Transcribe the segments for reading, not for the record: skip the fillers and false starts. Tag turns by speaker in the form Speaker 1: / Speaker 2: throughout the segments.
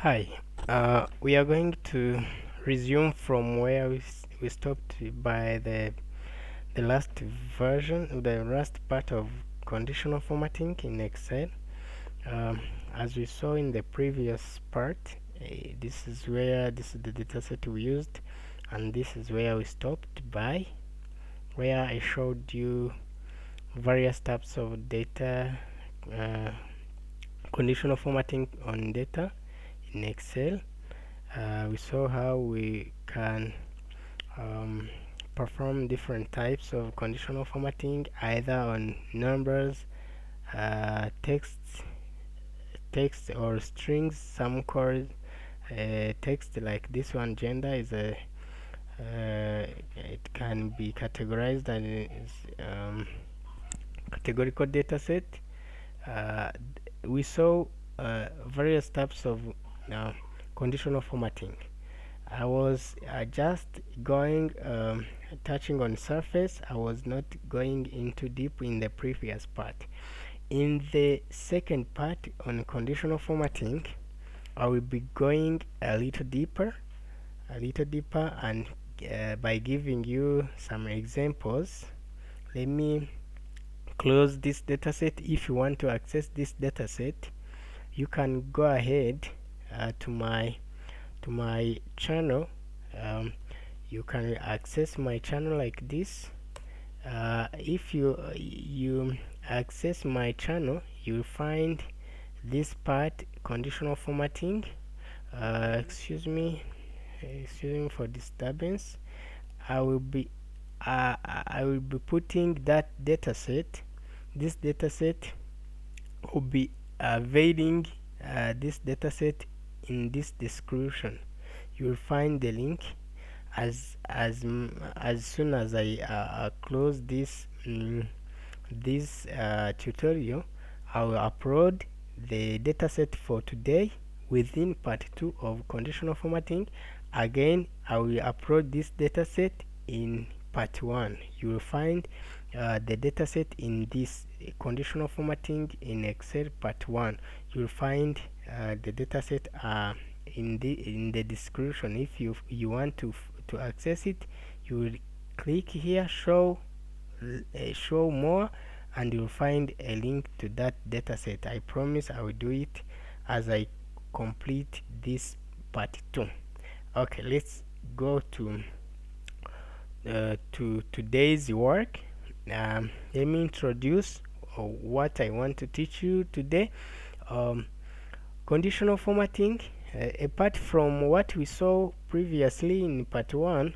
Speaker 1: Hi, we are going to resume from where we stopped by the last version, the last part of conditional formatting in Excel. Um, as we saw in the previous part, this is the dataset we used, and this is where we stopped by, where I showed you various types of data, uh, conditional formatting on data in Excel. We saw how we can um, perform different types of conditional formatting either on numbers, text, or strings. Some call text like this one. Gender is a it can be categorized as categorical data set. Uh, we saw various types of uh, conditional formatting. I was just going touching on surface. I was not going into deep in the previous part. In the second part on conditional formatting, I will be going a little deeper, and by giving you some examples. Let me close this dataset. If you want to access this dataset, you can go ahead to my channel. Um, you can access my channel like this. If you access my channel, you'll find this part, conditional formatting. Excuse me for disturbance. I will be I will be putting that dataset. This dataset will be availing this dataset in this description. You will find the link as soon as I close this tutorial. I will upload the dataset for today within part 2 of conditional formatting. Again, I will upload this dataset in part 1. You will find the dataset in this conditional formatting in Excel part 1. You will find the dataset in the description. If you want to access it, you will click here, show more, and you'll find a link to that dataset. I promise I will do it as I complete this part 2. Okay, let's go to today's work. Let me introduce what I want to teach you today. um, Conditional formatting, apart from what we saw previously in part 1.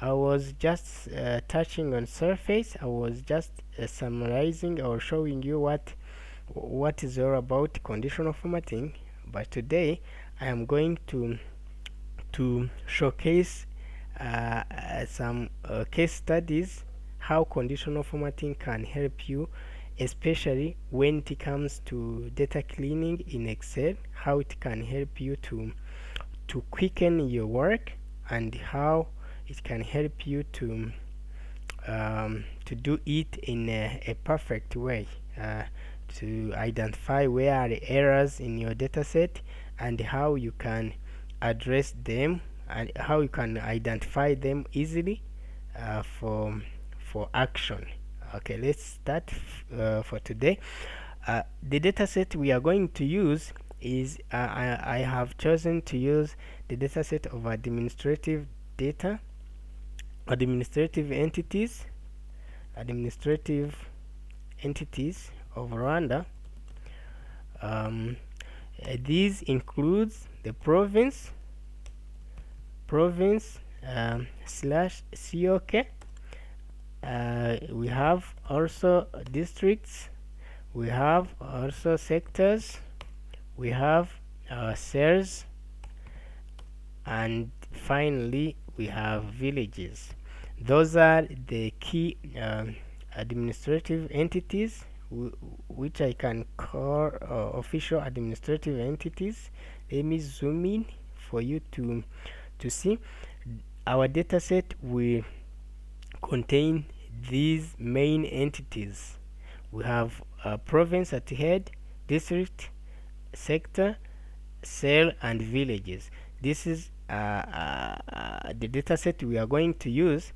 Speaker 1: I was just touching on surface. I was just summarizing or showing you what is all about conditional formatting. But today I am going to showcase some case studies, how conditional formatting can help you, especially when it comes to data cleaning in Excel, how it can help you to quicken your work, and how it can help you to do it in a perfect way, to identify where are the errors in your dataset and how you can address them, and how you can identify them easily for action. Okay, let's start for today. The dataset we are going to use is I have chosen to use the dataset of data, administrative entities, administrative entities of Rwanda. Um, these includes the province slash COK. We have also districts. We have also sectors. We have cells, and finally we have villages. Those are the key administrative entities which I can call official administrative entities. Let me zoom in for you to see. Our dataset will contain these main entities. We have province at the head, district, sector, cell, and villages. This is the dataset we are going to use.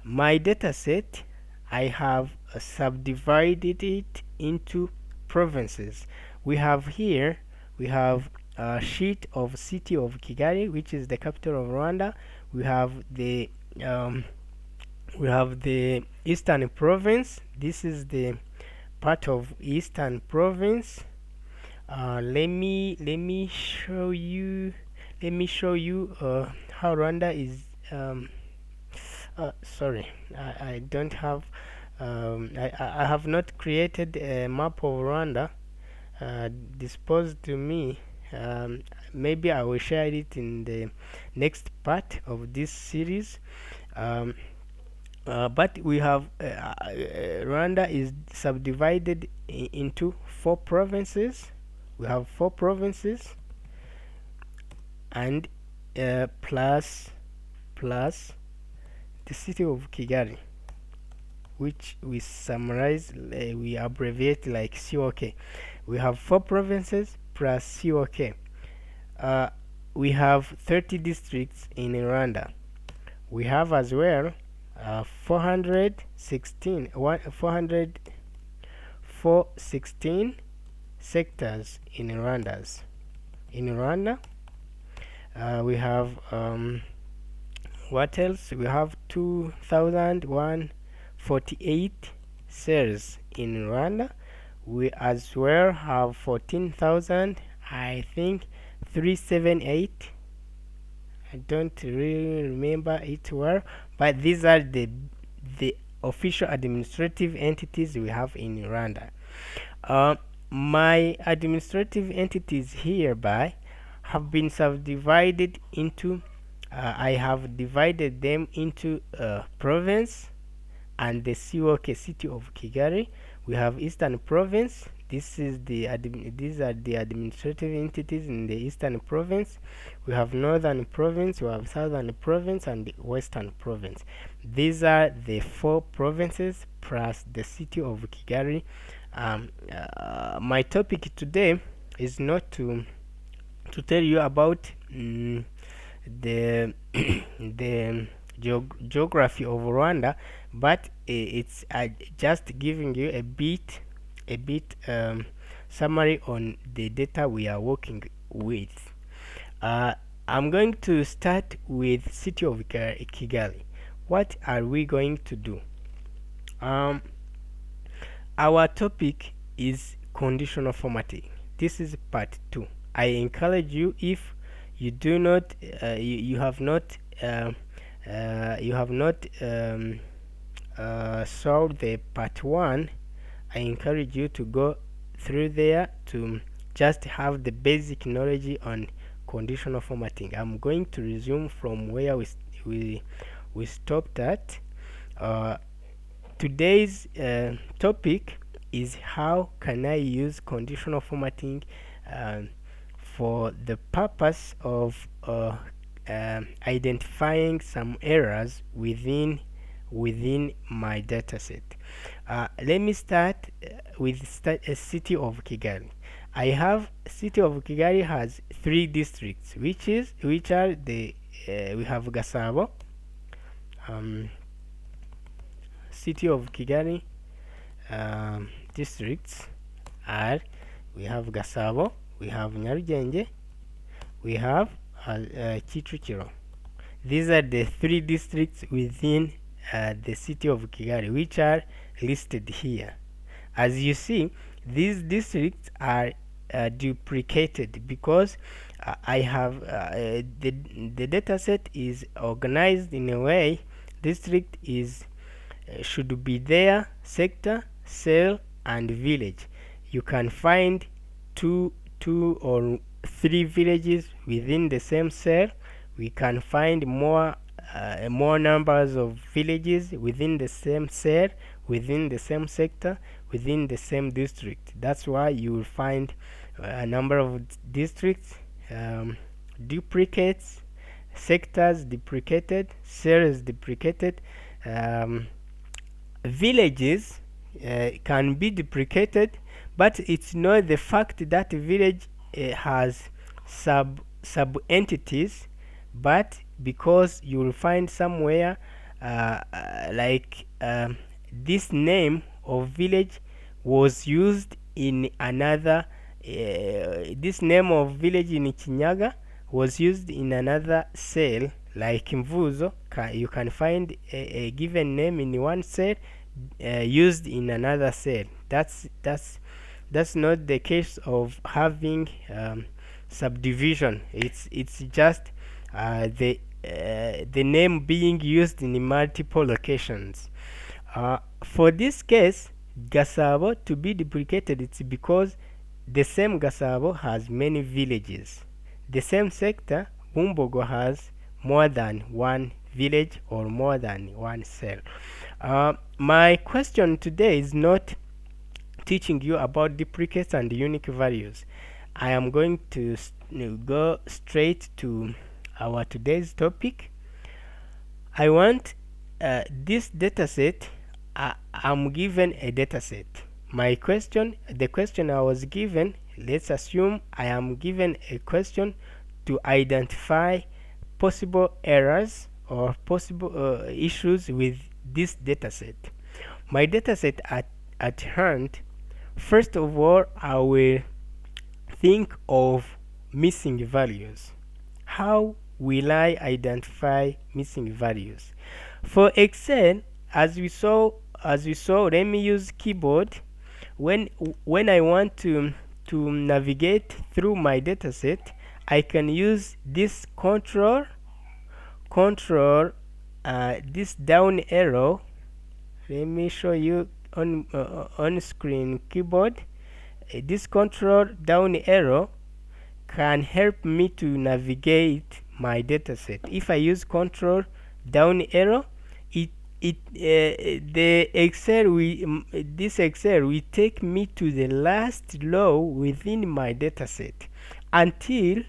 Speaker 1: My dataset, I have subdivided it into provinces. We have here, we have a sheet of city of Kigali, which is the capital of Rwanda. We have the um, we have the Eastern Province. This is the part of Eastern Province. Let me show you. How Rwanda is. Sorry, I don't have. I have not created a map of Rwanda disposed to me. Um, Maybe I will share it in the next part of this series. Um, but we have Rwanda is subdivided into four provinces. We have four provinces, and plus the city of Kigali, which we summarize, we abbreviate like COK. We have four provinces plus COK. Uh, we have 30 districts in Rwanda. We have as well 416 sectors in In Rwanda, we have what else? We have 2,148 cells in Rwanda. We as well have 14,000, I think 378. I don't really remember it well, but these are the official administrative entities we have in Rwanda. Uh, my administrative entities hereby have been subdivided into. I have divided them into province and the COK city of Kigali. We have Eastern Province. These are the administrative entities in the Eastern Province. We have Northern Province, we have Southern Province, and the Western Province. These are the four provinces plus the city of Kigali. My topic today is not to tell you about the the geography of Rwanda, but it's just giving you a bit summary on the data we are working with. Uh, I'm going to start with city of Kigali. What are we going to do? Um, our topic is conditional formatting. This is part 2. I encourage you, if you do not you have not solved the part 1, I encourage you to go through there to just have the basic knowledge on conditional formatting. I'm going to resume from where we stopped at. uh, Today's topic is how can I use conditional formatting um, for the purpose of identifying some errors within my dataset. Let me start with a city of Kigali. I have city of Kigali has three districts, which are the we have Gasabo, um, city of Kigali districts are, we have Gasabo, we have Nyarugenge, we have Kicukiro. These are the three districts within the city of Kigali, which are listed here. As you see, these districts are duplicated because I have the dataset is organized in a way. District is should be there, sector, cell, and village. You can find two or three villages within the same cell. We can find more numbers of villages within the same cell, within the same sector, within the same district. That's why you will find a number of districts, duplicates, sectors duplicated, cells duplicated. Villages can be duplicated, but it's not the fact that village has sub entities, but because you will find somewhere like this name of village was used in another this name of village in Kinyaga was used in another cell, like Mvuzo. You can find a given name in one cell used in another cell. That's not the case of having subdivision. It's just the name being used in multiple locations. For this case, Gasabo to be duplicated, it's because the same Gasabo has many villages. The same sector, Bumbogo, has more than one village or more than one cell. My question today is not teaching you about duplicates and unique values. I am going to go straight to our today's topic. I want this dataset. I'm given a dataset. The question I was given, let's assume I am given a question to identify possible errors or possible issues with this dataset. My dataset at hand, first of all, I will think of missing values. How will I identify missing values? For Excel, as we saw, let me use keyboard. When I want to navigate through my dataset, I can use this control this down arrow. Let me show you on screen keyboard. This control down arrow can help me to navigate my dataset. If I use control down arrow, this Excel will take me to the last row within my dataset until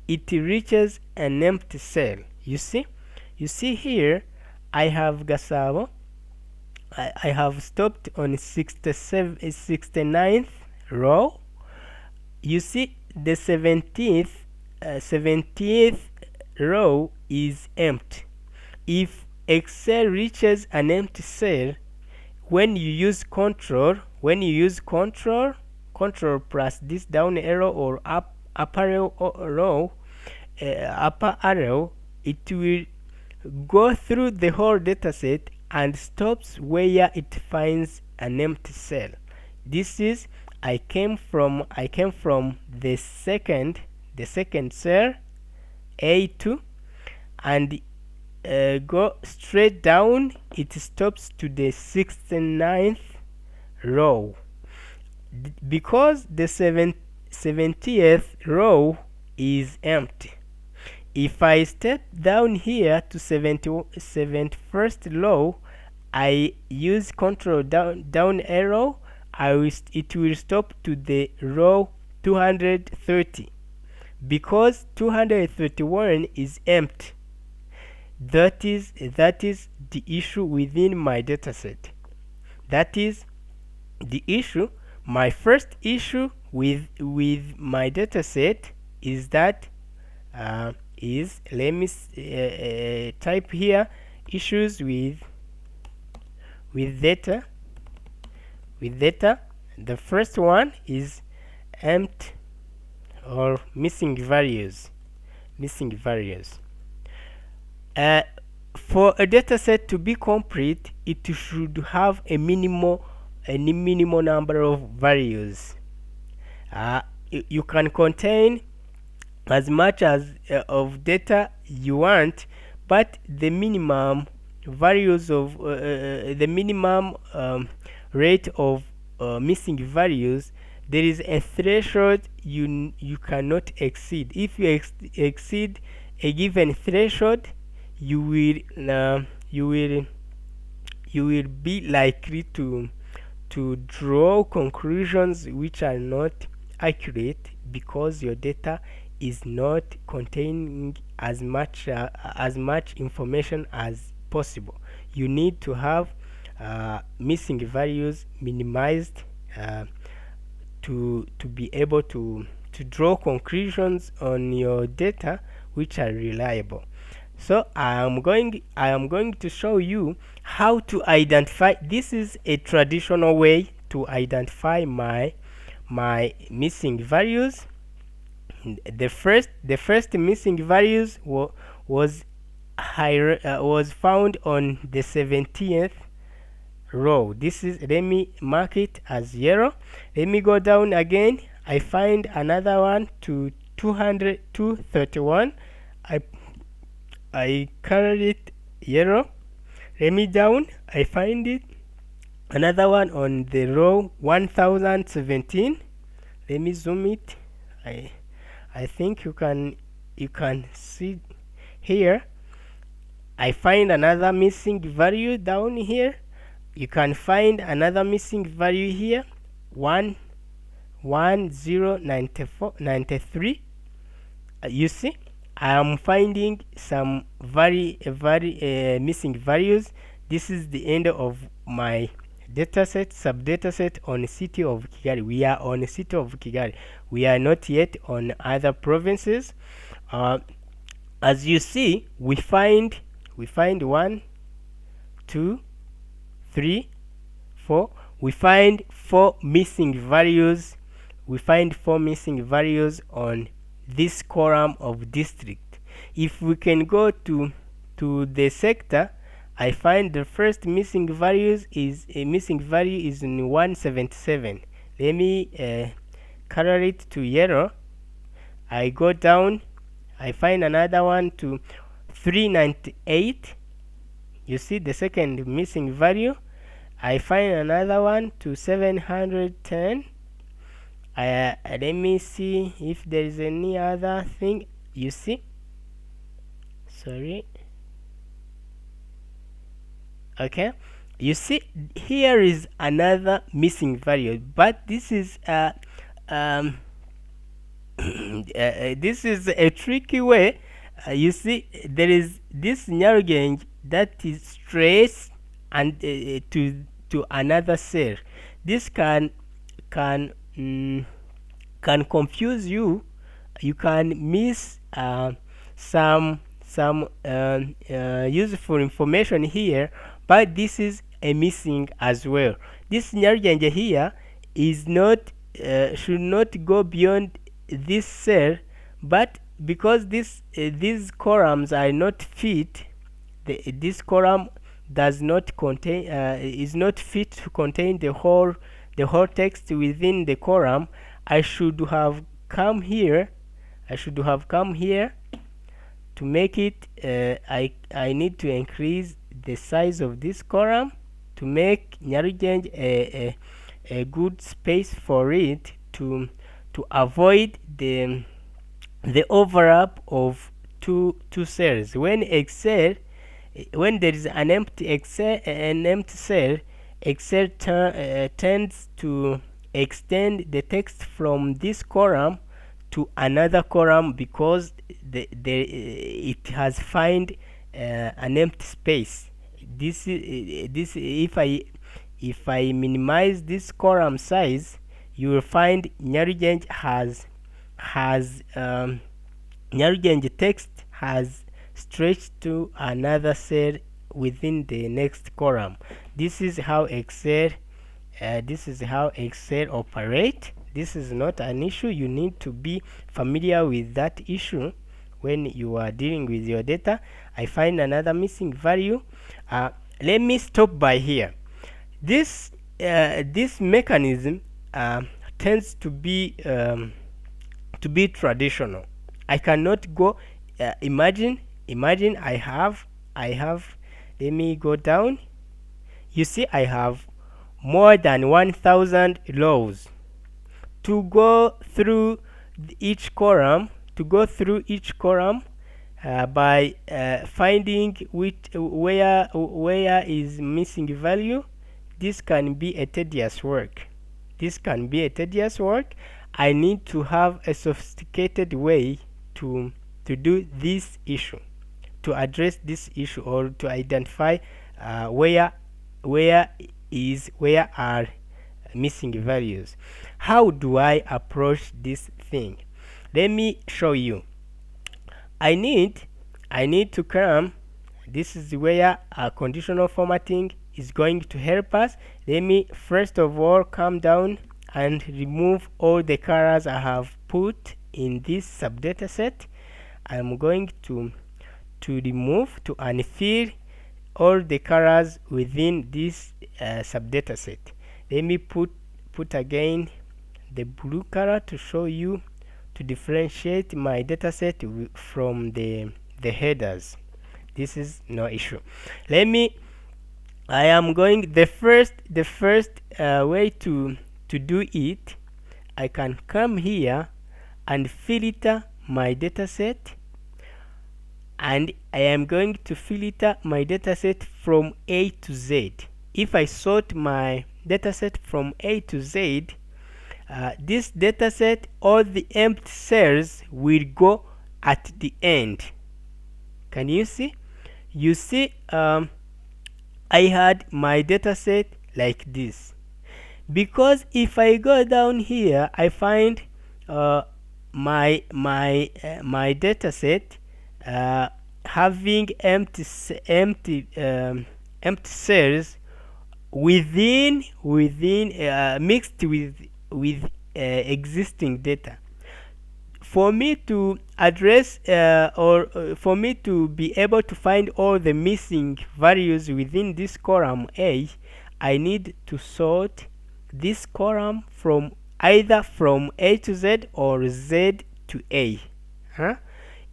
Speaker 1: it reaches an empty cell. You see here, I have Gasabo. I have stopped on 69th row. You see the 70th row is empty. If Excel reaches an empty cell, when you use control plus this down arrow or upper arrow, it will go through the whole dataset and stops where it finds an empty cell. This is I came from the second cell A2 and go straight down. It stops to the 69th row because the 70th row is empty. If I step down here to 71st row, I use control down arrow, it will stop to the row 230 because 231 is empty. That is the issue within my dataset. That is the issue. My first issue with my dataset is that let me type here issues with data. The first one is empty or missing values. For a dataset to be complete, it should have a minimal number of values. You can contain as much as of data you want, but the minimum values of the minimum rate of missing values, there is a threshold you cannot exceed. If you exceed a given threshold, you will be likely to draw conclusions which are not accurate because your data is not containing as much information as possible. You need to have missing values minimized to be able to to draw conclusions on your data which are reliable. So I am going to show you how to identify. This is a traditional way to identify my missing values. The first missing values was found on the 17th row. This is, let me mark it as 0. Let me go down again. I find another one to 231. I carried it 0. Let me down. I find it another one on the row 1017. Let me zoom it. I think you can see here. I find another missing value down here. You can find another missing value here, 11093. You see, I am finding some very missing values. This is the end of my dataset, sub-dataset on city of Kigali. We are on city of Kigali. We are not yet on other provinces. As you see, we find 1, 2, 3, 4. We find 4 missing values. We find 4 missing values on this column of district. If we can go to the sector, I find the first missing values is a missing value is in 177. Let me color it to yellow. I go down. I find another one to 398. You see the second missing value. I find another one to 710. Let me see if there is any other thing. You see, sorry. Okay, you see here is another missing value, but this is this is a tricky way. You see, there is this narrow gauge that is traced and to another cell. This can can confuse you. You can miss some useful information here, but this is a missing as well. This narrow gauge here is not should not go beyond this cell, but because these columns are not fit, this column does not contain is not fit to contain the whole text within the column. I should have come here to make it. I need to increase the size of this column to make narrow gauge a good space for it to avoid the overlap of two cells. When there is an empty cell, Excel tends to extend the text from this column to another column because it has find an empty space. This if I minimize this column size, you will find narrow gauge narrow gauge text has stretched to another cell within the next column. This is how Excel operate. This is not an issue. You need to be familiar with that issue when you are dealing with your data. I find another missing value. Let me stop by here. This mechanism tends to be traditional. I cannot go. Imagine I have. Let me go down. You see, I have more than 1,000 rows. To go through each column, by finding where is missing value, this can be a tedious work. I need to have a sophisticated way to do this issue, to address this issue, or to identify where are missing values. How do I approach this thing? Let me show you. I need I need to come. This is where conditional formatting is going to help us. Let me first of all come down and remove all the colors I have put in this subdata set. I'm going to remove, to unfill all the colors within this subdata set. Let me put again the blue color to show you, to differentiate my dataset from the headers. This is no issue. Let me I am going the first way to do it. I can come here and filter my dataset, and I am going to filter my dataset from A to Z. If I sort my dataset from A to Z, this dataset, all the empty cells will go at the end. Can you see? You see, I had my dataset like this. Because if I go down here, I find my dataset having empty cells within mixed with existing data. For me to address or for me to be able to find all the missing values within this column A, I need to sort this column from either from A to Z or Z to A.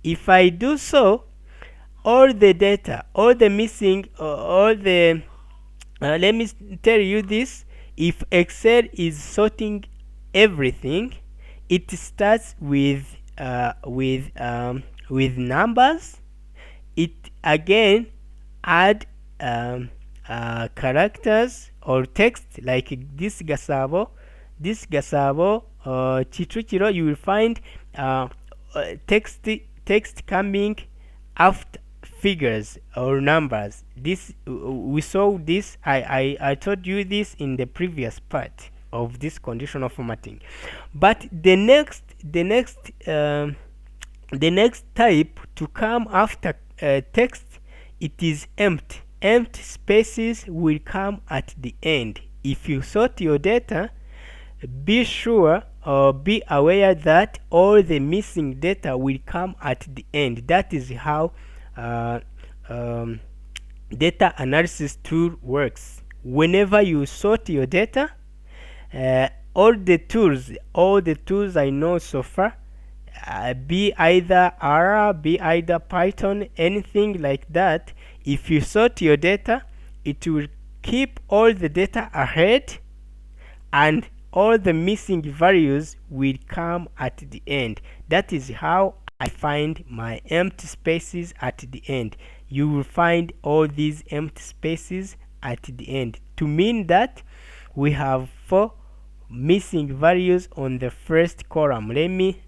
Speaker 1: If I do so, all the data, all the missing, all the let me tell you this. If Excel is sorting everything, it starts with numbers. It again add characters or text, like this Gasabo, Chichukiro. You will find text coming after figures or numbers. This we saw this. I told you this in the previous part of this conditional formatting. But the next type to come after text, it is empty. Empty spaces will come at the end. If you sort your data, be sure or be aware that all the missing data will come at the end. That is how data analysis tool works. Whenever you sort your data, all the tools I know so far, be either R, be either Python, anything like that, if you sort your data, it will keep all the data ahead, and all the missing values will come at the end. That is how I find my empty spaces at the end. You will find all these empty spaces at the end, to mean that we have 4 missing values on the first column. Let me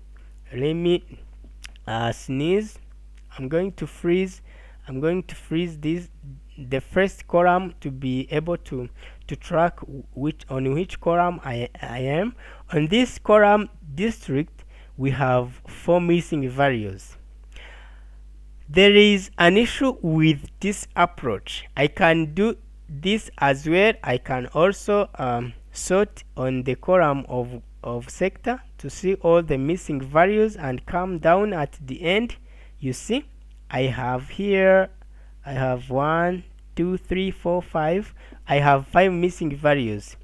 Speaker 1: sneeze. I'm going to freeze this, the first column, to be able to track which column I am. On this column district, we have 4 missing values. There is an issue with this approach. I can do this as well. I can also sort on the column of sector to see all the missing values and come down at the end. You see, I have 1 2 3 4 5. I have 5 missing values.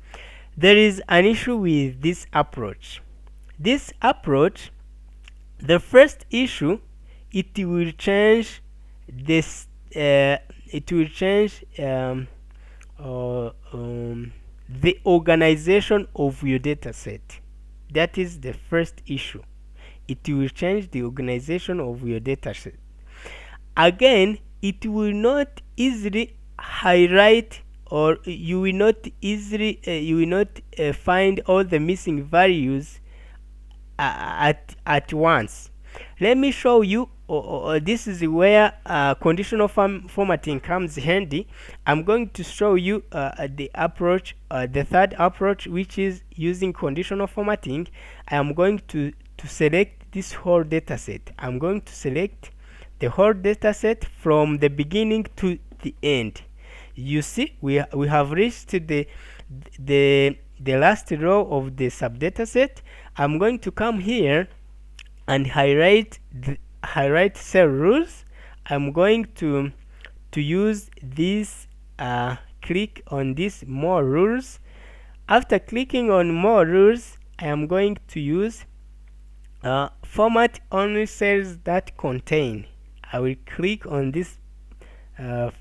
Speaker 1: There is an issue with this approach. The first issue, it will change this the organization of your data set. That is the first issue. It will change the organization of your data set. Again, it will not easily highlight, or you will not find all the missing values at once. Let me show you. This is where conditional formatting comes handy. I'm going to show you the third approach, which is using conditional formatting. I am going to select this whole data set. I'm going to select the whole data set from the beginning to the end. You see, we have reached the last row of the subdata set. I'm going to come here and highlight cell rules. I'm going to use this, click on this more rules. After clicking on more rules, I am going to use format only cells that contain. I will click on this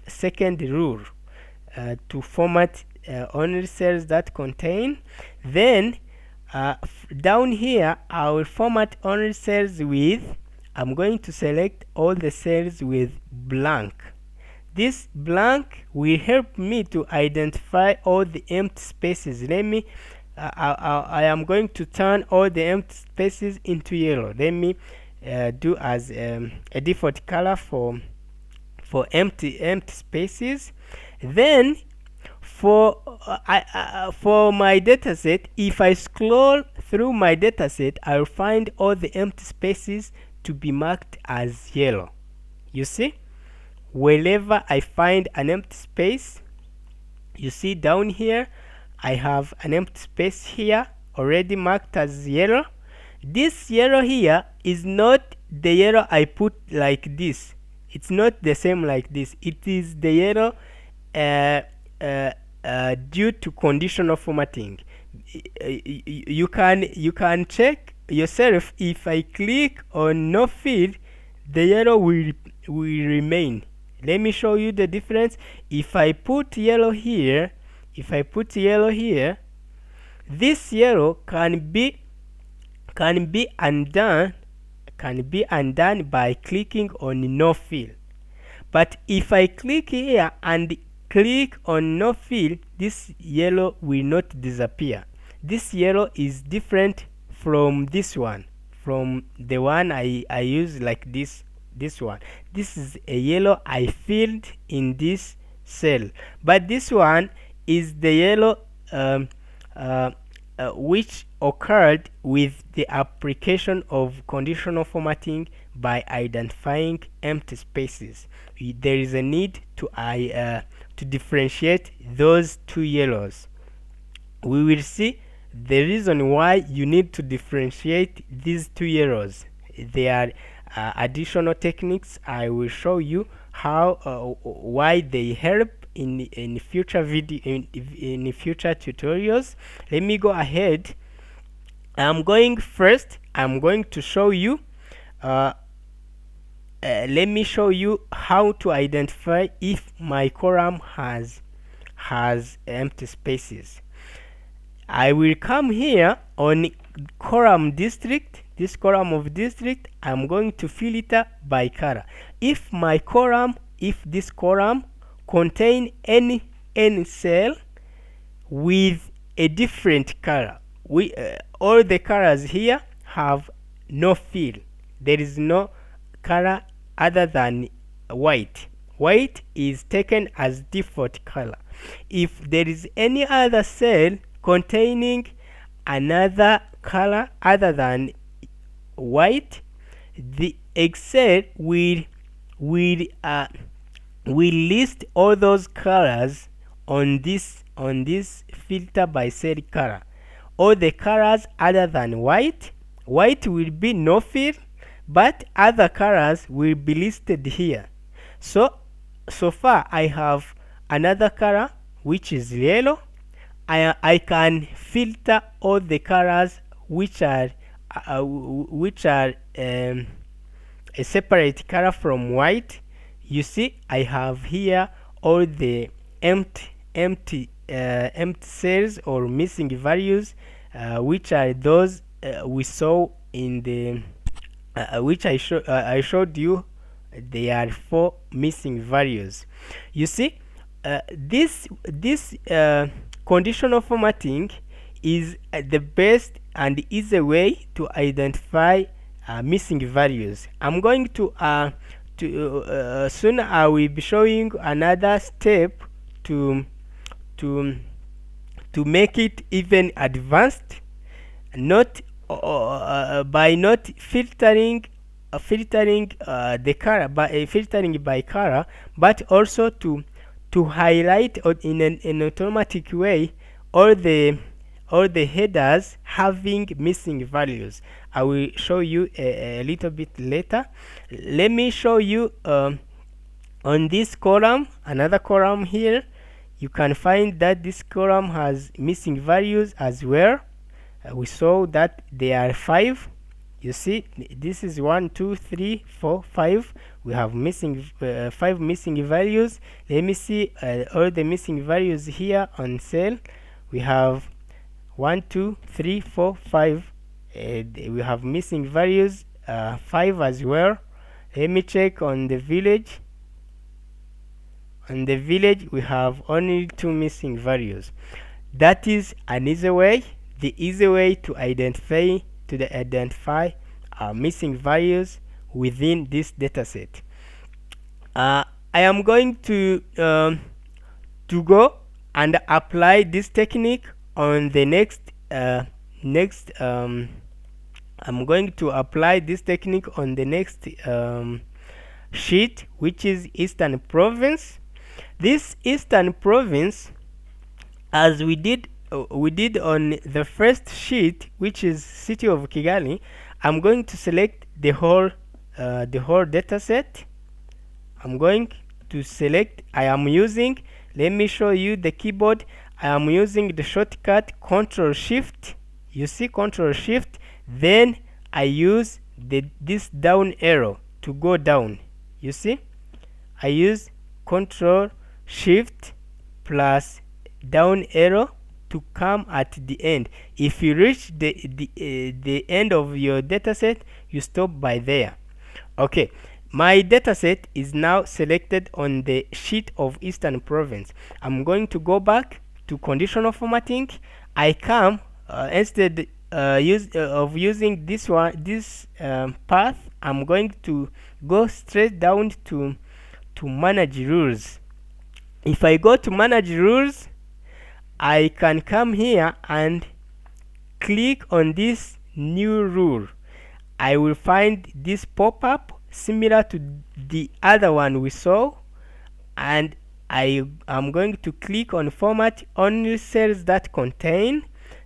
Speaker 1: second rule to format only cells that contain. Then down here I will format only cells with, I'm going to select all the cells with blank. This blank will help me to identify all the empty spaces. Let me I am going to turn all the empty spaces into yellow. Let me do as a default color for empty spaces. Then for my dataset, if I scroll through my dataset, I'll find all the empty spaces to be marked as yellow. You see, wherever I find an empty space, you see down here I have an empty space here already marked as yellow. This yellow here is not the yellow I put like this. It's not the same like this. It is the yellow due to conditional formatting. You can check yourself. If I click on no field, the yellow will remain. Let me show you the difference. If I put yellow here, this yellow can be undone by clicking on no fill. But if I click here and click on no fill, this yellow will not disappear. This yellow is different from this one, from the one I use like this one. This is a yellow I filled in this cell, but this one is the yellow which occurred with the application of conditional formatting by identifying empty spaces. There is a need to differentiate those two yellows. We will see the reason why you need to differentiate these two yellows. There are additional techniques. I will show you how why they help in future in future tutorials. Let me go ahead. I'm going to show you let me show you how to identify if my column has empty spaces. I will come here on column district. This column of district, I'm going to filter by color. If this column contain any cell with a different color, all the colors here have no fill. There is no color other than white. White is taken as default color. If there is any other cell containing another color other than white, the Excel will list all those colors on this filter by cell color. All the colors other than white will be no fill, but other colors will be listed here. So far I have another color which is yellow. I can filter all the colors which are a separate color from white. You see, I have here all the empty cells or missing values, which are those we saw in the which I showed you. There are 4 missing values. You see, this conditional formatting is the best and easy way to identify missing values. I'm going to soon I will be showing another step to make it even advanced. Not by not filtering the color by filtering by color, but also to highlight in an automatic way all the headers having missing values. I will show you a little bit later. Let me show you on this column, another column here. You can find that this column has missing values as well. We saw that there are 5. You see, this is 1 2 3 4 5. We have missing 5 missing values. Let me see all the missing values here on cell. We have 1 2 3 4 5. We have missing values 5 as well. Let me check on the village. On the village, we have only 2 missing values. That is an easy way. The easy way to identify missing values within this dataset. I am going to go and apply this technique on the I'm going to apply this technique on the next sheet, which is Eastern Province. This Eastern Province, as we did on the first sheet, which is City of Kigali, I'm going to select the whole data set. I'm going to select, let me show you the keyboard. I am using the shortcut Control Shift. You see, Control Shift, then I use this down arrow to go down. You see, I use Control Shift plus down arrow to come at the end. If you reach the end of your dataset, you stop by there. Okay, my dataset is now selected on the sheet of Eastern Province. I'm going to go back to conditional formatting. I come instead of using this path, I'm going to go straight down to manage rules. If I go to manage rules, I can come here and click on this new rule. I will find this pop-up similar to the other one we saw, and I am going to click on format only cells that contain.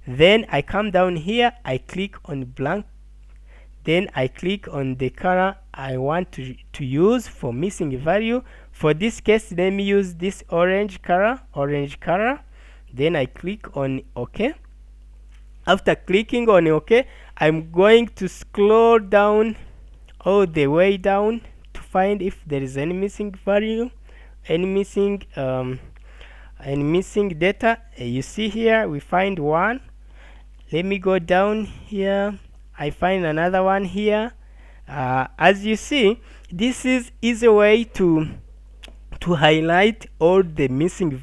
Speaker 1: Then I come down here, I click on blank, then I click on the color I want to use for missing value. For this case, let me use this orange color. Then I click on OK. After clicking on OK, I'm going to scroll down all the way down to find if there is any missing value, any missing data. You see here we find one. Let me go down here. I find another one here. As you see, this is easy way to highlight all the missing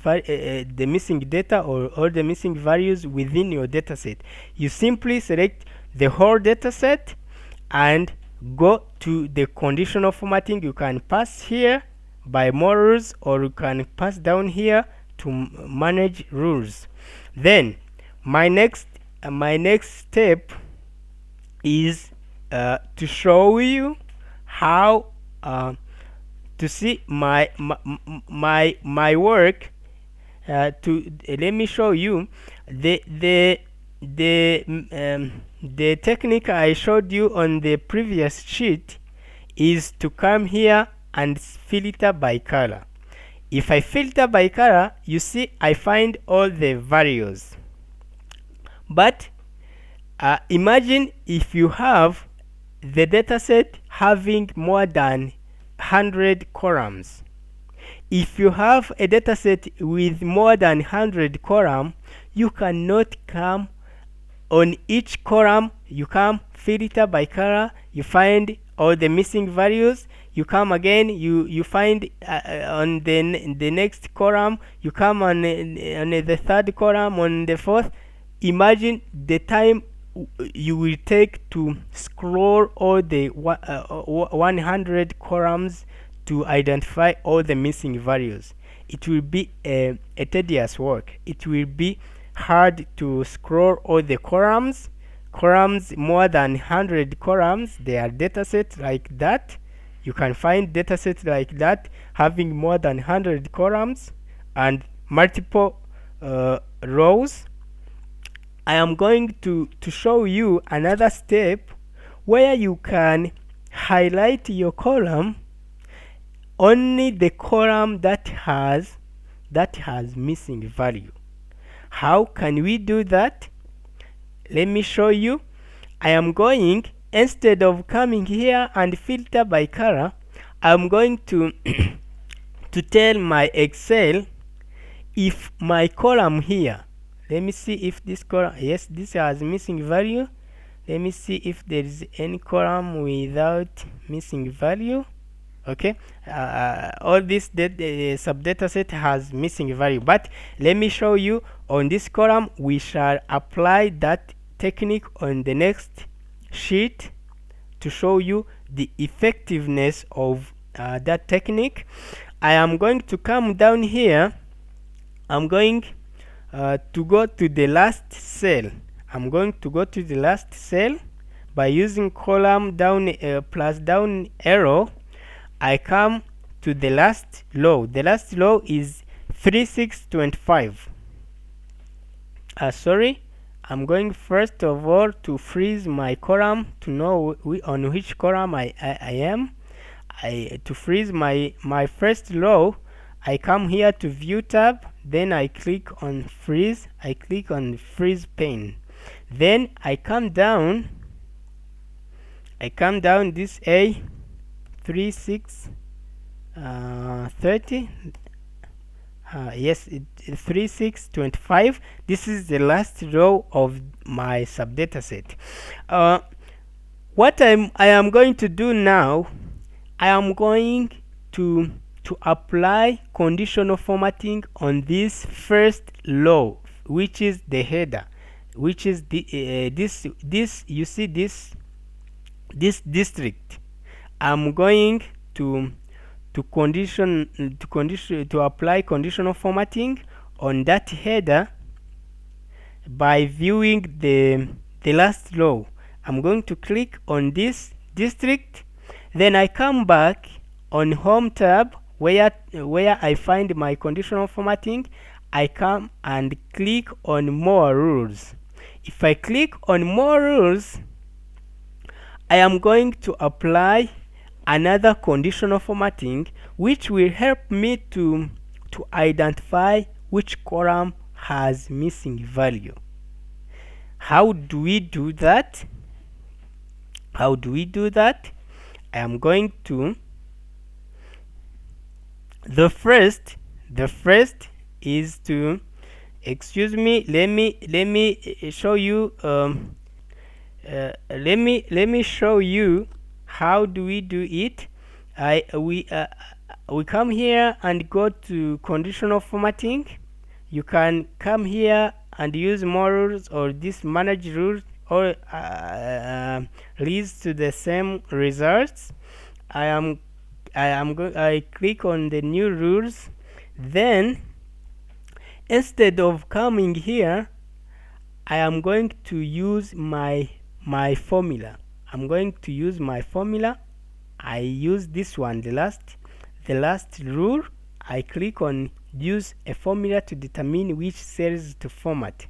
Speaker 1: data or all the missing values within your dataset. You simply select the whole dataset and go to the conditional formatting. You can pass here by more rules, or you can pass down here to manage rules. Then my next step is to show you how to see my work. Let me show you the technique I showed you on the previous sheet is to come here and filter by color. If I filter by color, you see I find all the values. But imagine if you have the dataset having more than 100 columns. If you have a dataset with more than 100 columns, you cannot come on each column. You come filter by color, you find all the missing values. You come again, you find on the next column, you come on the third column, on the fourth. Imagine the time you will take to scroll all the 100 columns to identify all the missing values. It will be a tedious work. It will be hard to scroll all the columns columns, more than 100 columns. There are datasets like that. You can find datasets like that having more than 100 columns and multiple rows. I am going to show you another step where you can highlight your column, only the column that has missing value. How can we do that? Let me show you. I am going, instead of coming here and filter by color, I'm going to to tell my Excel if my column here, let me see if this column, yes, this has missing value. Let me see if there is any column without missing value. Okay, all this sub data set has missing value, but let me show you on this column. We shall apply that technique on the next sheet to show you the effectiveness of that technique. I am going to come down here. I'm going to go to the last cell. I'm going to go to the last cell by using column down plus down arrow. I come to the last row. The last row is 3625. Sorry, I'm going first of all to freeze my column to know on which column I am. To freeze my first row, I come here to View tab, then I click on Freeze. I click on Freeze pane. Then I come down. This A 3630. Yes, 3625. This is the last row of my subdata set. What I am going to do now, I am going to apply conditional formatting on this first row, which is the header, which is the this you see this district. I'm going to apply conditional formatting on that header by viewing the last row. I'm going to click on this district, then I come back on Home tab where I find my conditional formatting. I come and click on More Rules. If I click on More Rules, I am going to apply another conditional formatting which will help me to identify which column has missing value. How do we do that? I am going to the first is to, excuse me, let me show you let me show you how do we do it. We come here and go to conditional formatting. You can come here and use more rules or this manage rules, or leads to the same results. I click on the new rules. Then instead of coming here, I am going to use my formula. I'm going to use my formula. I use this one, the last rule. I click on use a formula to determine which cells to format.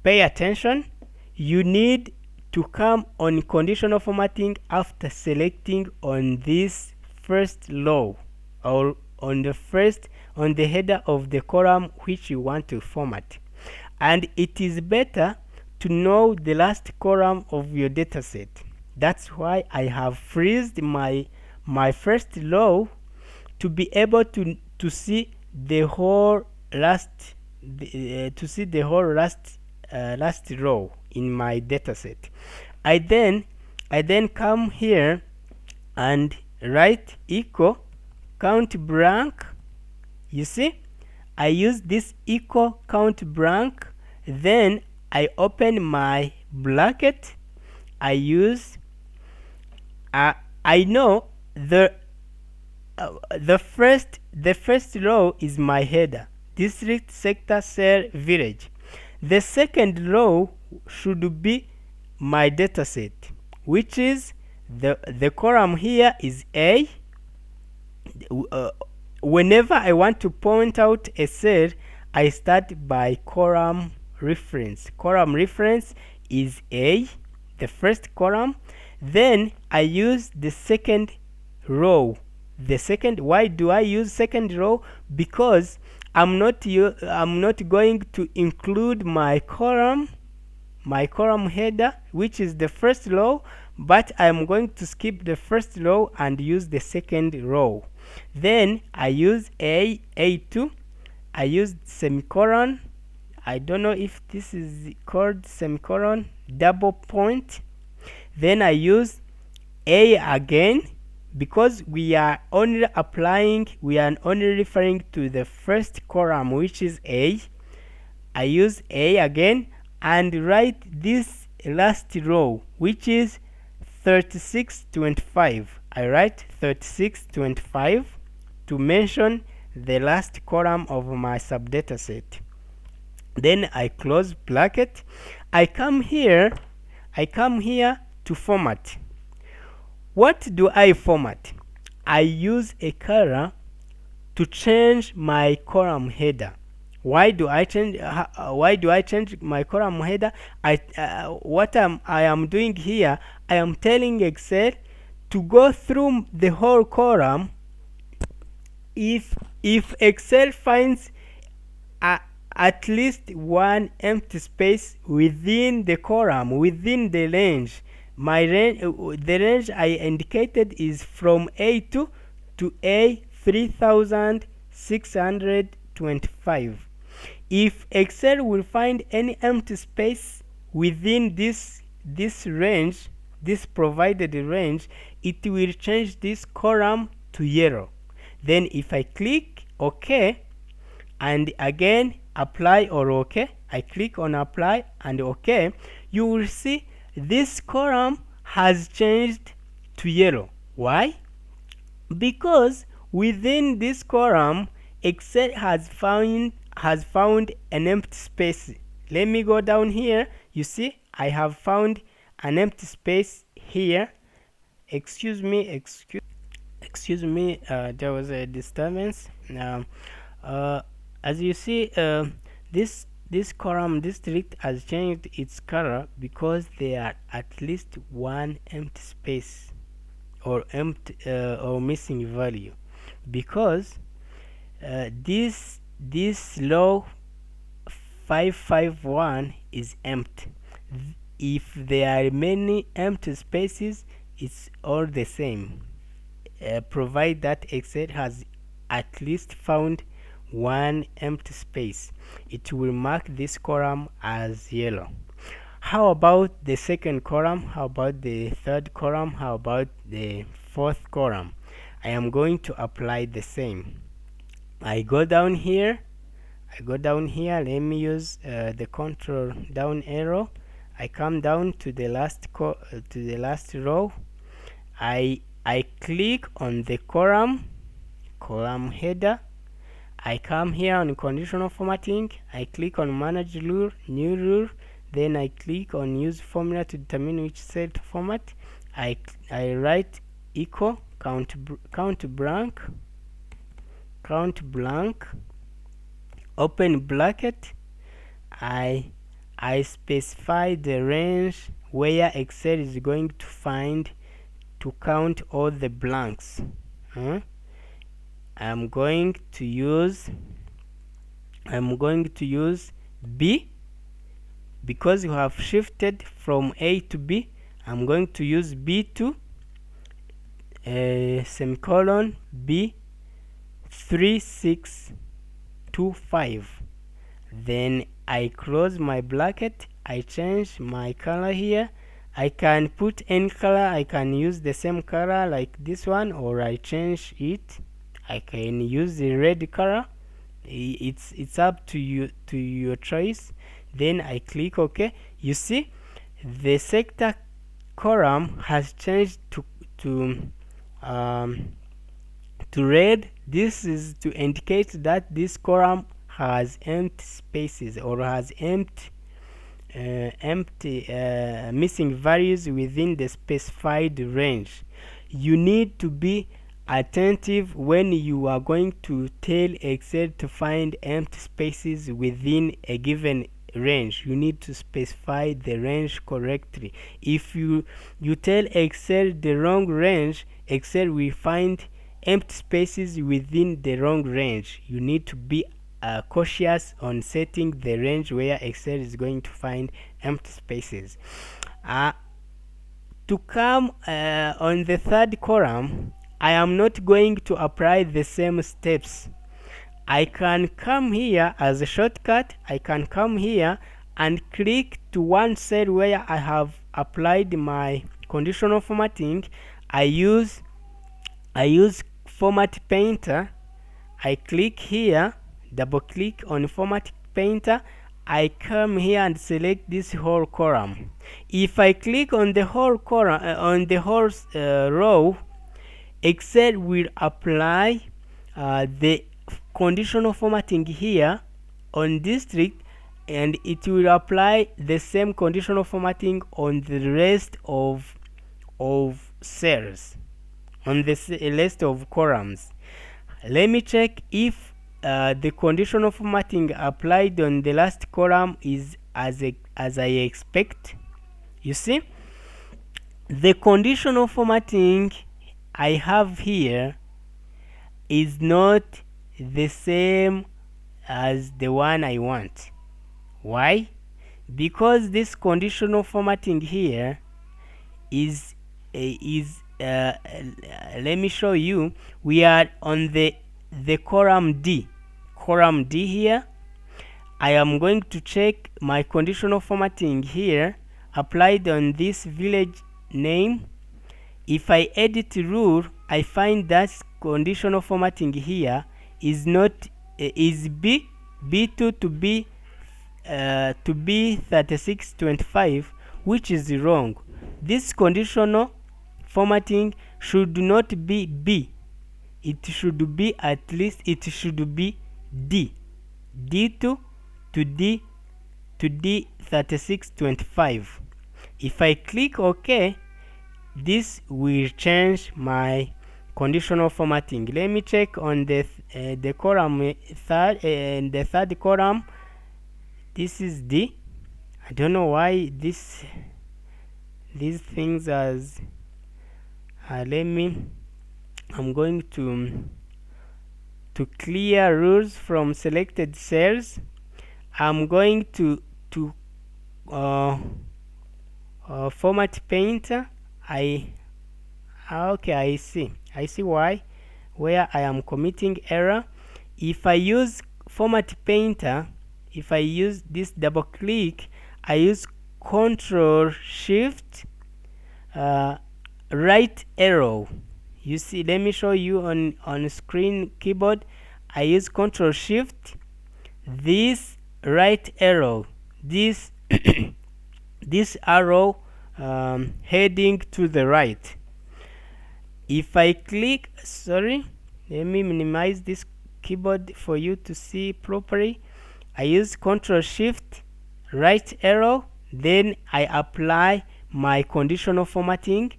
Speaker 1: Pay attention. You need to come on conditional formatting after selecting on this first row, or on the header of the column which you want to format. And it is better to know the last column of your dataset. That's why I have freezed my first row to be able to see the whole last last row in my dataset. I then come here and write equal count blank. You see, I use this equal count blank. Then I open my bracket. I use I know the first row is my header, district, sector, cell, village. The second row should be my data set, which is the column here is A. uh, Whenever I want to point out a cell, I start by column reference. Column reference is A, the first column. Then I use the second row. Why do I use second row? Because I'm not going to include my column header, which is the first row, but I'm going to skip the first row and use the second row. Then I use A2. I use semicolon. I don't know if this is called semicolon, double point. Then I use A again, because we are only referring to the first column, which is A. I use A again and write this last row, which is 3625. I write 3625 to mention the last column of my subdata set. Then I close bracket. I come here to format. What do I format? I use a color to change my column header. Why do I change my column header? I am doing here, I am telling Excel to go through the whole column. If Excel finds at least one empty space within the column, within the range, the range I indicated is from A2 to A3625. If Excel will find any empty space within this range, this provided range, it will change this column to yellow. Then if I click OK and again apply or OK, I click on apply and OK, you will see this column has changed to yellow. Why? Because within this column, Excel has found an empty space. Let me go down here. You see, I have found an empty space here. Excuse me, there was a disturbance. As you see, this column district has changed its color because there are at least one empty space or missing value, because this row 551 is empty. If there are many empty spaces, it's all the same, provide that Excel has at least found one empty space. It will mark this column as yellow. How about the second column? How about the third column? How about the fourth column? I am going to apply the same. I go down here. Let me use the control down arrow. I come down to the last row. I click on the column header. I come here on conditional formatting. I click on manage rule, new rule. Then I click on use formula to determine which cell to format. I write equal count blank, open bracket. I specify the range where Excel is going to find to count all the blanks. I'm going to use B, because you have shifted from A to B. I'm going to use B2 semicolon B 3625. Then I close my bracket. I change my color here. I can put any color. I can use the same color like this one, or I change it. I can use the red color. It's up to your choice. Then I click OK. You see, the sector column has changed to red. This is to indicate that this column has empty spaces or has empty empty missing values within the specified range. You need to be attentive when you are going to tell Excel to find empty spaces within a given range. You need to specify the range correctly. If you tell Excel the wrong range, Excel will find empty spaces within the wrong range. You need to be cautious on setting the range where Excel is going to find empty spaces. To come on the third column, I am not going to apply the same steps. I can come here as a shortcut. I can come here and click to one cell where I have applied my conditional formatting. I use Format Painter. I click here, double click on Format Painter. I come here and select this whole column. If I click on the whole column, on the whole row, Excel will apply the conditional formatting here on district, and it will apply the same conditional formatting on the rest of cells, on the list of columns. Let me check if the conditional formatting applied on the last column is as I expect. You see, the conditional formatting I have here is not the same as the one I want. Why? Because this conditional formatting here is let me show you. We are on the column D here. I am going to check my conditional formatting here applied on this village name. If I edit rule, I find that conditional formatting here is not is B2 to B 3625, which is wrong. This conditional formatting should not be B. It should be, at least it should be D. D2 to D 3625. If I click OK, this will change my conditional formatting. Let me check on the column third, the third column. This is D. I don't know why these things as I'm going to clear rules from selected cells. I'm going to Format Painter. Okay, I see why, where I am committing error. If I use Format Painter, if I use this double click, I use Control Shift right arrow. You see, let me show you on screen keyboard. I use Control Shift, this right arrow, this this arrow heading to the right. If I click, sorry, let me minimize this keyboard for you to see properly. I use Control Shift right arrow, then I apply my conditional formatting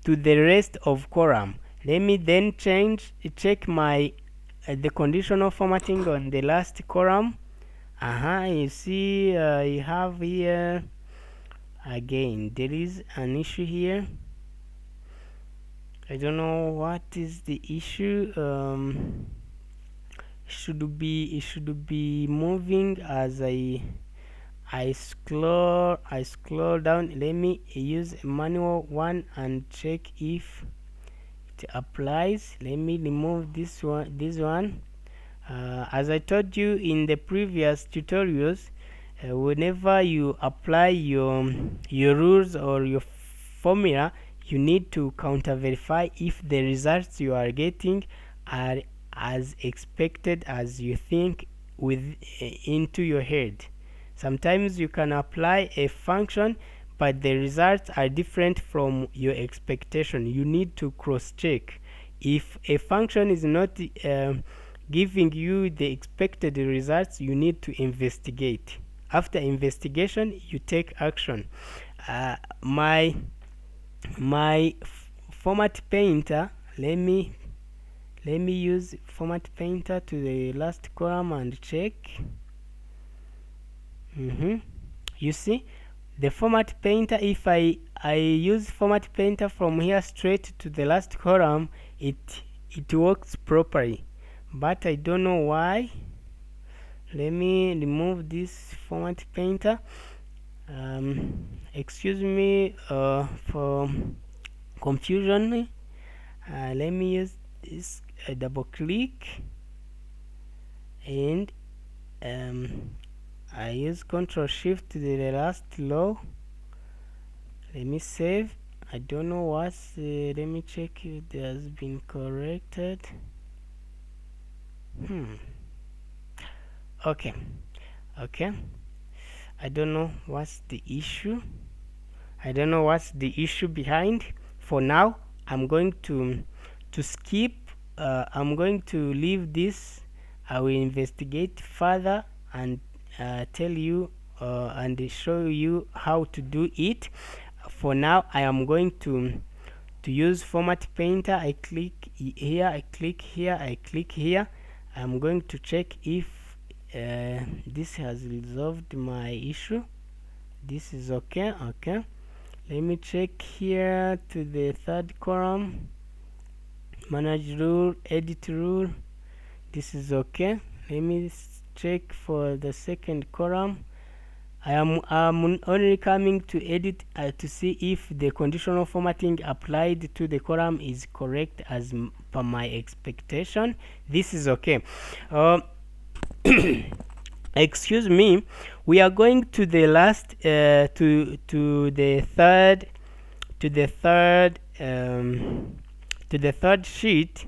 Speaker 1: to the rest of column. Let me then check my the conditional formatting on the last column. You see, you have here again there is an issue here. I don't know what is the issue. It should be moving as I scroll down. Let me use a manual one and check if it applies. Let me remove this one. As I told you in the previous tutorials, whenever you apply your rules or your formula, you need to counter verify if the results you are getting are as expected as you think into your head. Sometimes you can apply a function, but the results are different from your expectation. You need to cross check. If a function is not giving you the expected results, you need to investigate. After investigation, you take action. My format painter, let me use format painter to the last column and check. You see, the format painter, if I use format painter from here straight to the last column, it works properly, but I don't know why. Let me remove this format painter. Excuse me for confusion. Let me use this, double click, and I use Control Shift to the last row. Let me save. I don't know what's let me check if it has been corrected. Okay, I don't know what's the issue. I don't know what's the issue behind. For now, I'm going to skip. I'm going to leave this. I will investigate further and tell you and show you how to do it. For now, I am going to use format painter. I click here, I click here, I click here. I'm going to check if this has resolved my issue. This is okay. Let me check here to the third column, manage rule, edit rule. This is okay. Let me check for the second column. I'm only coming to edit to see if the conditional formatting applied to the column is correct as per my expectation. This is okay. Excuse me. We are going to the last to the third sheet.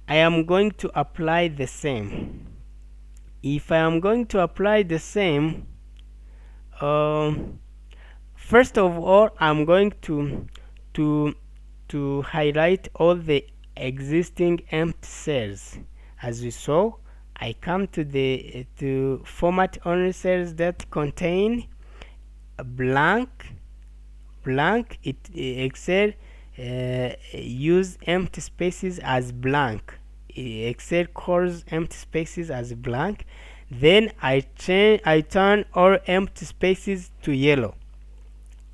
Speaker 1: I am going to apply the same. If I am going to apply the same, first of all, I'm going to highlight all the existing empty cells. As we saw, I come to the to format only cells that contain a blank. Excel use empty spaces as blank. Excel calls empty spaces as blank. Then I turn all empty spaces to yellow.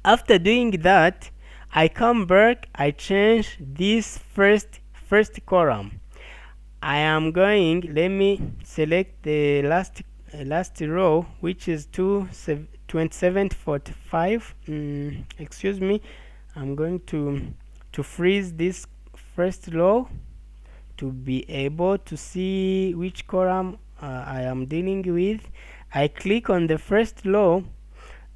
Speaker 1: After doing that, I come back, I change this first column. I am going, let me select the last row, which is 2745. Excuse me, I'm going to freeze this first row to be able to see which column I am dealing with. I click on the first row.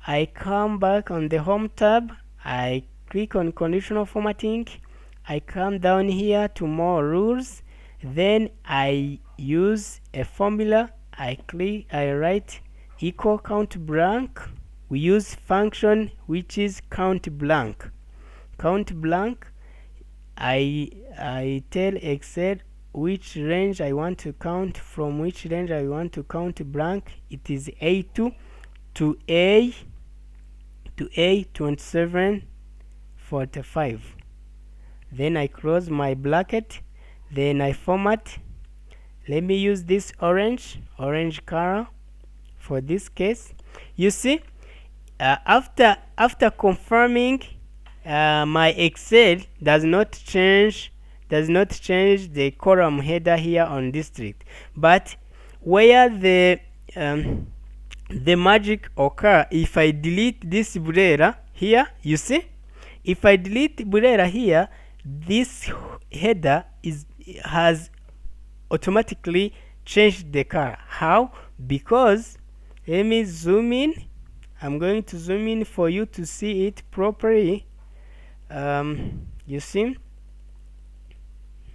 Speaker 1: I come back on the home tab. I click on conditional formatting. I come down here to more rules. Then I use a formula. I write equal count blank. We use function which is count blank. I tell Excel which range I want to count, from which range I want to count blank. It is A2 to A2745. Then I close my bracket. Then I format. Let me use this orange color for this case. You see, after confirming, my Excel does not change the column header here on district, but where the magic occur, if I delete this Burera here, you see, if I delete Burera here, this header has automatically changed the color. How? Because, let me zoom in. I'm going to zoom in for you to see it properly. You see,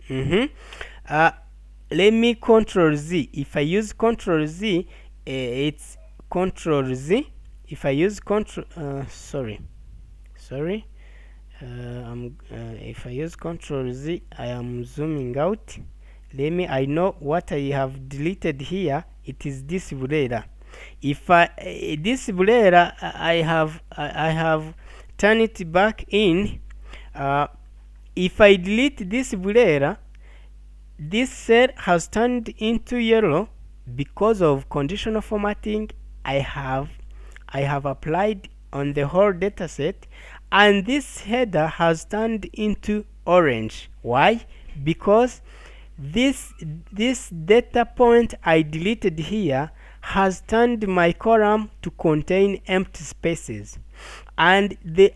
Speaker 1: let me Control Z. If I use Control Z, it's Control Z. If I use Control if I use Control Z, I am zooming out. I know what I have deleted here. It is this Burera. If this bulera I have turned it back in, uh, if I delete this bulera, this cell has turned into yellow because of conditional formatting I have I have applied on the whole dataset, and this header has turned into orange. Why? Because this this data point I deleted here has turned my column to contain empty spaces, and the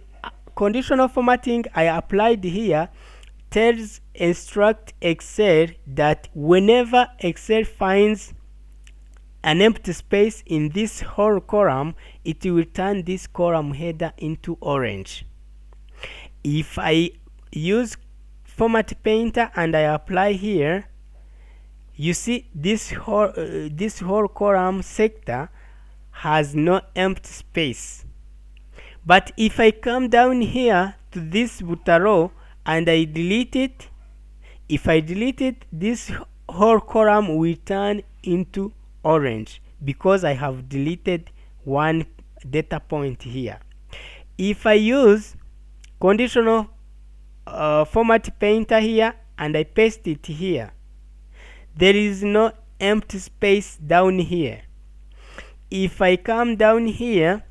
Speaker 1: conditional formatting I applied here tells instruct Excel that whenever Excel finds an empty space in this whole column, it will turn this column header into orange. If I use Format Painter and I apply here, you see this whole column sector has no empty space. But if I come down here to this row and I delete it, if I delete it, this whole column will turn into orange because I have deleted one data point here. If I use conditional format painter here and I paste it here, there is no empty space down here. If I come down here,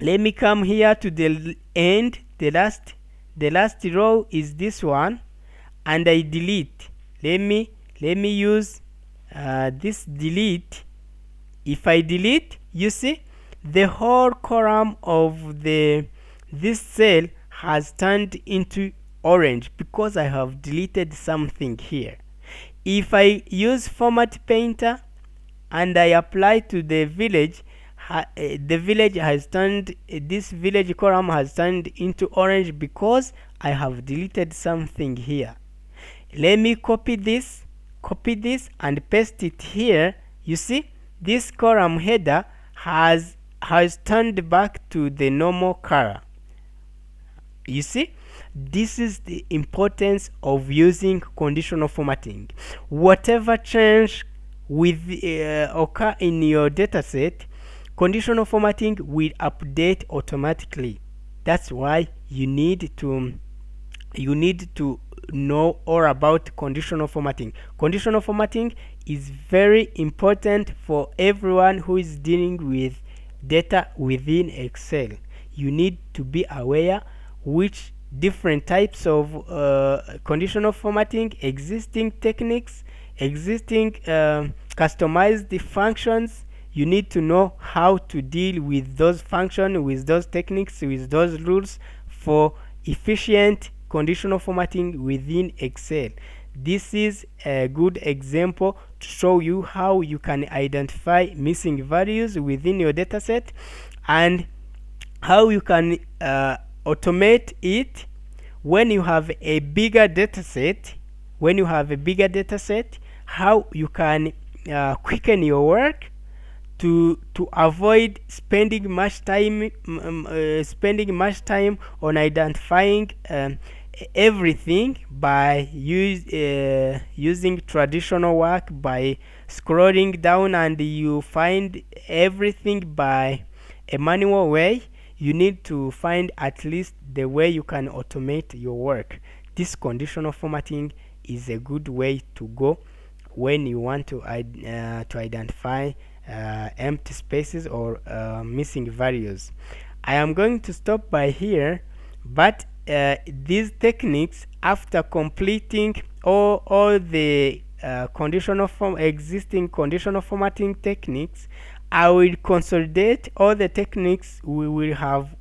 Speaker 1: let me come here to the end, the last row is this one, and I delete. Let me use this delete. If I delete, you see the whole column of this cell has turned into orange because I have deleted something here. If I use Format Painter and I apply to the village, the village has turned, this village column has turned into orange because I have deleted something here. Let me copy this and paste it here. You see this column header has turned back to the normal color. You see, this is the importance of using conditional formatting. Whatever change with occur in your dataset, conditional formatting will update automatically. That's why you need to know all about conditional formatting. Conditional formatting is very important for everyone who is dealing with data within Excel. You need to be aware which different types of conditional formatting, existing techniques, existing customized functions. You need to know how to deal with those functions, with those techniques, with those rules for efficient conditional formatting within Excel. This is a good example to show you how you can identify missing values within your dataset and how you can automate it when you have a bigger dataset. When you have a bigger dataset, how you can quicken your work to avoid spending much time on identifying everything by using traditional work, by scrolling down and you find everything by a manual way. You need to find at least the way you can automate your work. This conditional formatting is a good way to go when you want to identify empty spaces or missing values. I am going to stop by here, but these techniques, after completing all the existing conditional formatting techniques, I will consolidate all the techniques we will have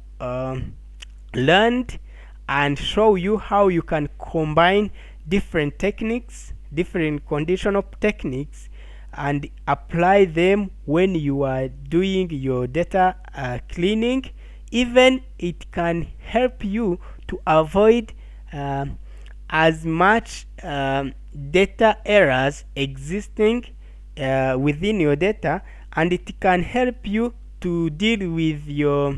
Speaker 1: learned and show you how you can combine different techniques, different conditional techniques, and apply them when you are doing your data cleaning. Even it can help you to avoid as much data errors existing within your data, and it can help you to deal with your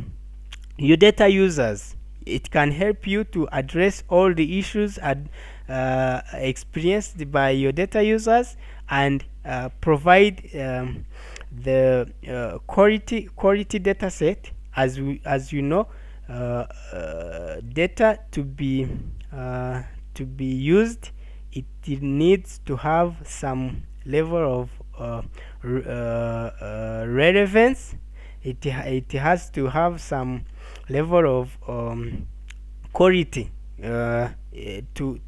Speaker 1: data users. It can help you to address all the issues experienced by your data users and provide the quality data set. As you know, data uh, to be used, it needs to have some level of relevance. It has to have some level of quality. To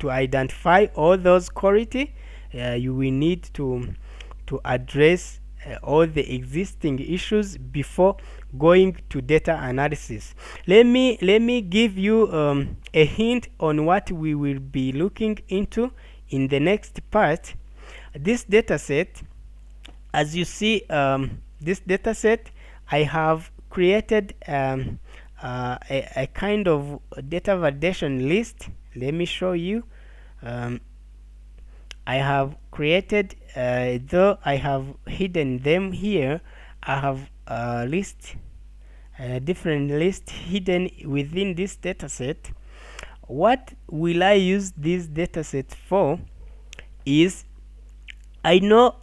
Speaker 1: identify all those quality, you will need to address all the existing issues before going to data analysis. Let me give you a hint on what we will be looking into in the next part. This data set, as you see, this data set, I have created a kind of data validation list. Let me show you. um, I have created, though I have hidden them here, I have different list hidden within this dataset. What will I use this dataset for is, I know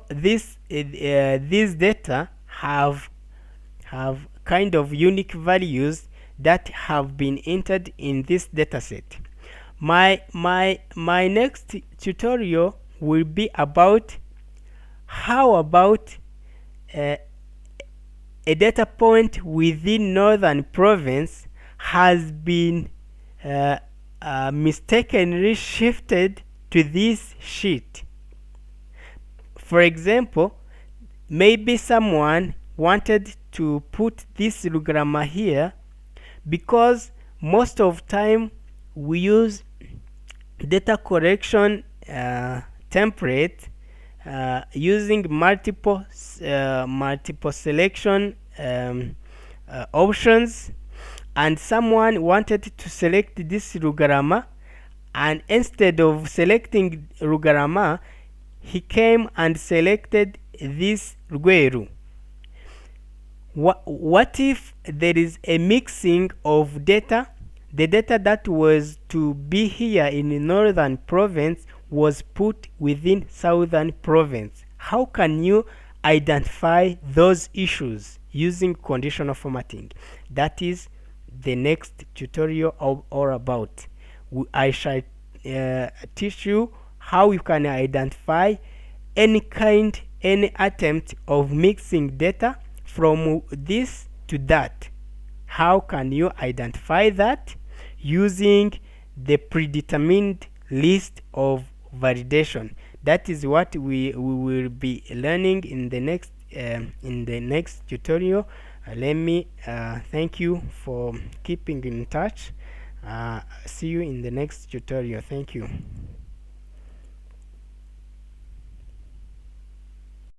Speaker 1: these data have kind of unique values that have been entered in this dataset. My next tutorial will be about how about uh, a data point within northern province has been uh, mistakenly shifted to this sheet. For example, maybe someone wanted to put this grammar here, because most of time we use data collection template using multiple selection options, and someone wanted to select this rugarama, and instead of selecting rugarama, he came and selected this rweru. What if there is a mixing of data? The data that was to be here in northern province was put within southern province. How can you identify those issues using conditional formatting? That is the next tutorial all about. I shall teach you how you can identify any attempt of mixing data from this to that. How can you identify that using the predetermined list of validation? That is what we will be learning in the next tutorial. Let me thank you for keeping in touch. See you in the next tutorial. Thank you.